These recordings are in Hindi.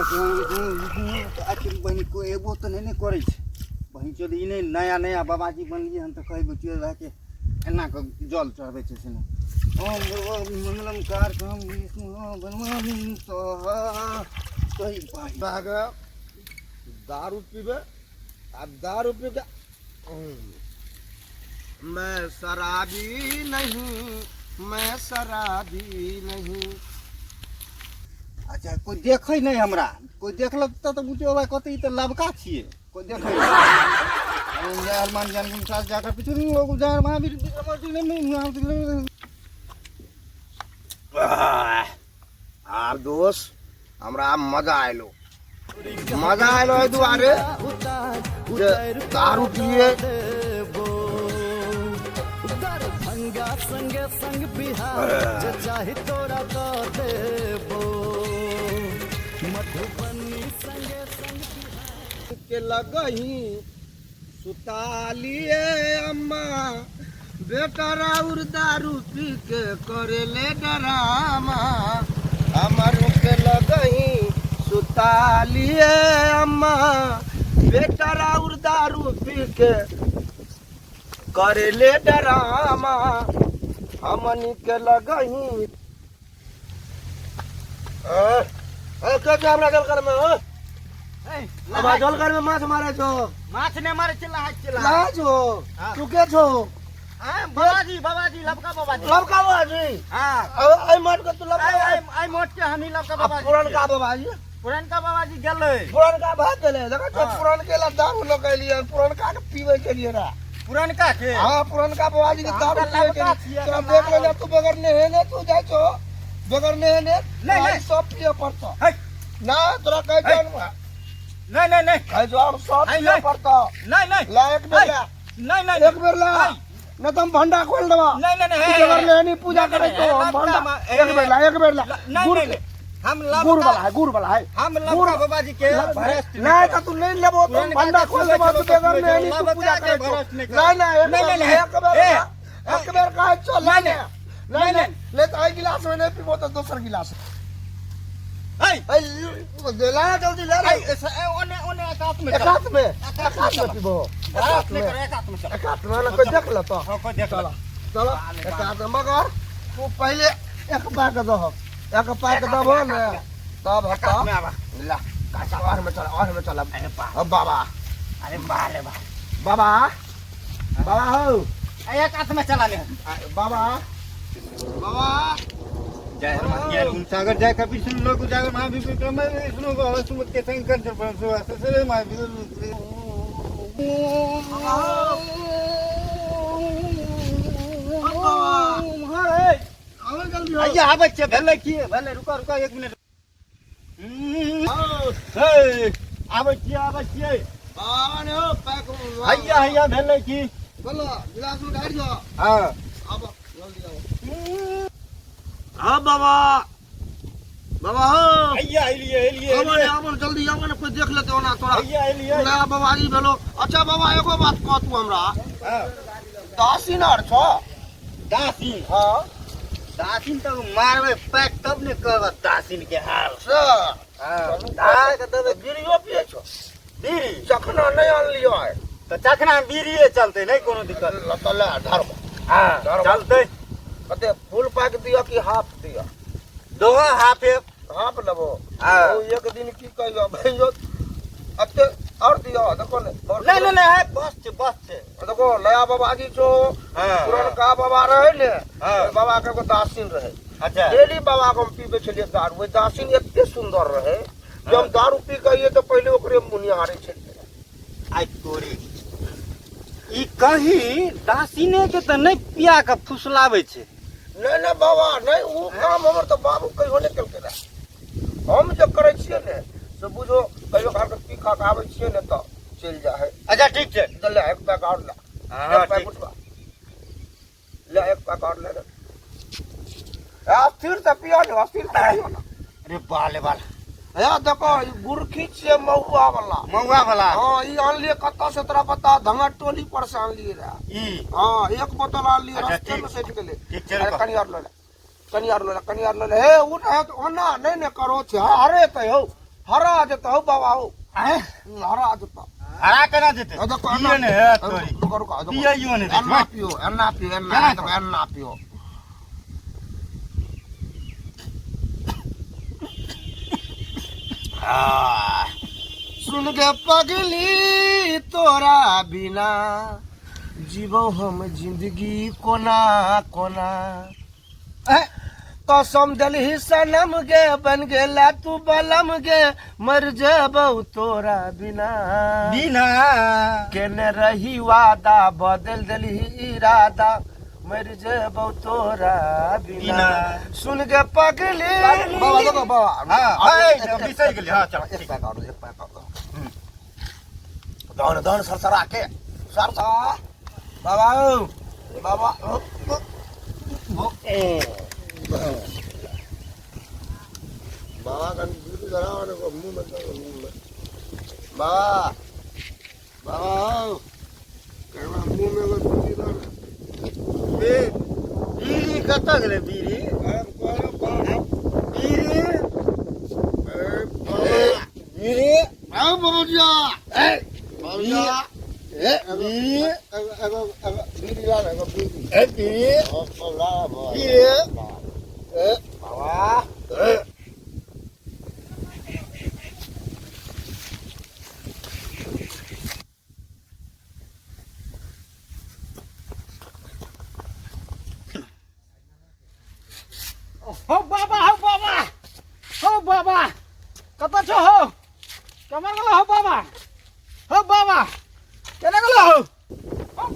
आखिर बहन को एगो तो नहीं करे बहन चल इ नया नया बाबाजी बनलिए हम तो कई गो चल रहा के एना के जल चढ़बे छे से ओम मंगलम कारकम विष्णु बनवामि स्वाहा कई भाई बाग दारू पीबे आ दारू पी के मैं शराबी नहीं, मैं शराबी नहीं। अच्छा कोई देखे नहीं हमरा कोई देखल तो बुझे कत तो लबका छिए कोई देखे जय हनुमान ज्ञान साथ जाकर पीछे लोग जय महावीर आर दोस्त हमरा मजा आयलो है दुआरे दारू पिए संगे संग बिहार चाहे तोरा का देबो मधुबनी संगे संग के लगही सुतालिए अम्मा बेटा राउर दारू पी के करे ले डरामा हमर के लगही सुतालिए अम्मा बेटा राउर दारू पी के करे ले डरामा हमनी के लगही कैसे हमरा जल कर में अब जल कर में माछ मारे छो माछ ने मारे चला हाथ चला ला छो तू के छो बाबाजी लबका बाबाजी हां आई मोट के तू लबका आई मोट के हनी लबका बाबाजी पुरान का बाबाजी गेले पुरान का भाग गेले देखो तो पुरान के ला दारू लगैलिए पुरान का पीवे के लिए रा पुरनका के हां पुरनका बाबाजी के दारू पीवे के तोरा देख ले तू बगैर नेहने तू जाय छो बगैर नेहने नहीं सब पिए पड़तो ना तोरा कह जान नहीं कह जो हम सब पिए पड़तो नहीं ला एक बेर ला नहीं एक बेर ला न तुम भंडा खोल देबा नहीं बगैर नेहनी पूजा करे तो भंडा एक बेर ला गुड़ हम गुड़ वाला है हम लबका बाबाजी के नहीं तो तू नहीं लेबो तो भंडा खोल देबो तो बगैर नेहनी तू पूजा करे नहीं एक बेर कह चल नहीं ले तो आई गिलास में नहीं पीबो तो दूसर गिलास ला जल्दी ला ओने एकात में पीबो एकात में ना कोई देख ल तो कोई देख ला चलो एकात में मगर तू पहले एक पैक दो एक पैक दबो ना तब हटा ला काचा और में चल अब बाबा अरे बारे बाबा हो एक हाथ में चला ले बाबा जय हनुमान ज्ञान सागर जय कपि सुन लोग जागर महावीर विक्रम विष्णु को सुमत के संग कर परसु सरे महावीर भैया आ बच्चे भले किए भले रुका 1 मिनट आ बच्चे बाबा ने हो पैक भैया भले की बोलो गिलास में ढार दो हां अब जल्दी आओ हां बाबा हो भैया लिए अब जल्दी आओ ना कोई देख लेते हो ना तोरा भैया ना बाबा जी भेलो अच्छा बाबा एगो बात कह तू हमरा हां दासीन आर छो दासीन हां दासीन तो मारवे पैक तब ने कहब दासीन के हाल से हां दाय के दे बीड़ियो पिए छो बीड़ी चखना नहीं आन लियो है तो चखना बीड़िए चलते नहीं कोनो दिक्कत लतले धर्म हां चलते कते फुल पैक दिया कि हाफ दिया दो हाफ लेबो हां एक दिन की कहियो भैयो अते और दिया देखो नहीं है बस से देखो नया बाबा जी छो पुरनका बाबा रहे ने बाबा के दासीन रहे अच्छा डेली बाबा को हम पीबे छलिए दारू वो दासीन एते सुंदर रहे जब हम दारू पी के तो पहले ओकरे मुनिहारे छलिए आई तोरी ई कहीं दासीने के तो नहीं पिया के फुसलावे छे नहीं बाबा नहीं वो काम हमर तो बाबू कहियो नहीं केलके रहे हम जब करे छिए ने तो बुझो कहियो घर के पी खा के आवे छिए ने तो चल जा है अच्छा ठीक है ले एक पैक और ले हां पैक उठवा ले एक पैक और ले फिर तो पिया ना फिर अरे बाले या देखो गुरखी से महुआ वाला हां ई आन लिए कत्ता से तोरा पता धंगा टोली पर से आन लिए रे ई हां एक बोतल आन लिए रास्ते में सेट के ले ठीक चल कनी और ले हे उठ है तो ओना नहीं ने करो छे अरे तो हो हरा जता हो बाबा हो हैं हरा जता हरा केना जेते अदो पिए ने है तोरी रुको रुको अदो पिए यो ने अन्ना पियो अन्ना पियो अन्ना पियो सुन के पगली तोरा बिना जीवो हम जिंदगी कोना कोना कसम दिलही सनम गे बन गेला तू बलम गे मर जबौ तोरा बिना बिना केने रही वादा बदल दिलही इरादा मर जबौ तोरा बिना सुन के पगली बाबा देखो बाबा हां ए बिसर गेली हां चल एक पैक दान दान सरसरा के सरसा बाबा बाबा बाबा का दूध कराने को मुंह में बाबा बाबा कहना मुंह में को दूध कर बे बीरी कत गेले बीरी बीरी बीरी आओ बाबूजिया ए बाबूजिया ए बीरी बीड़ी ला ले बीड़ी ए बीरी ओ ला बीरी ए बाबा हो बाबा कत छो हो कमर गलो हो बाबा केना गलो हो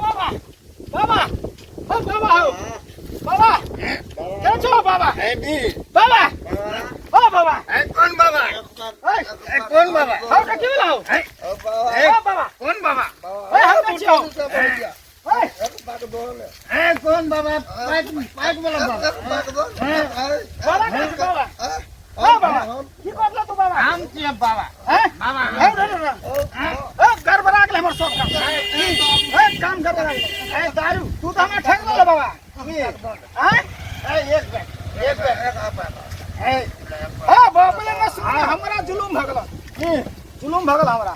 बाबा हो बाबा केना छो बाबा ए बीरी बाबा हो बाबा ए कौन बाबा ए कौन बाबा हो का केला हो ए बाबा कौन बाबा ए हम का छो ए कौन बाबा पाइक वाला बाबा बाबा हो बाबा की करलो तू बाबा हम के बाबा हैं बाबा ए घर बना के हमर सब काम काम कर बना ए दारू तू तो हमें ठग लो बाबा हैं एक बैग हां बाप ने ना सुन हमरा जुलुम भगल हमरा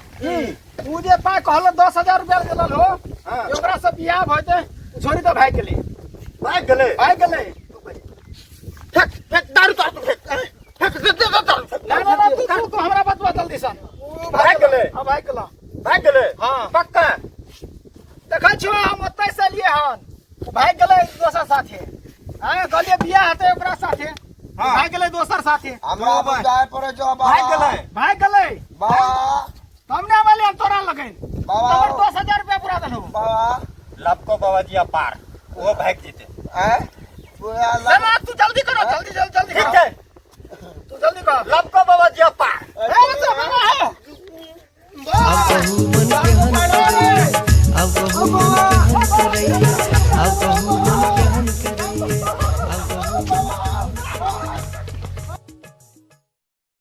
तू जे पा कहलो 10,000 रुपया देल हो ओकरा से बियाह भइते छोड़ी तो भाग गेली भाग गेले फेक दारू तो फेक ना तू हमरा बतवा जल्दी से भाग गेले भाग गेला हां पक्का देखै छियो हम ओतै से लिए हन भाग गेलै दोसर साथे हां कहलिए बियाह हेतै ओकरा साथे भाग गेलै दोसर साथे हमरा जाय पड़े जो भाग गेलै बाबा हमने वाले हम तोरा लगन बाबा 10,000 रुपया पूरा दलो बाबा लपको बाबा जी पार वो भाग जीते हैं पूरा चला तू जल्दी करो जल्दी ठीक है तू जल्दी कर लब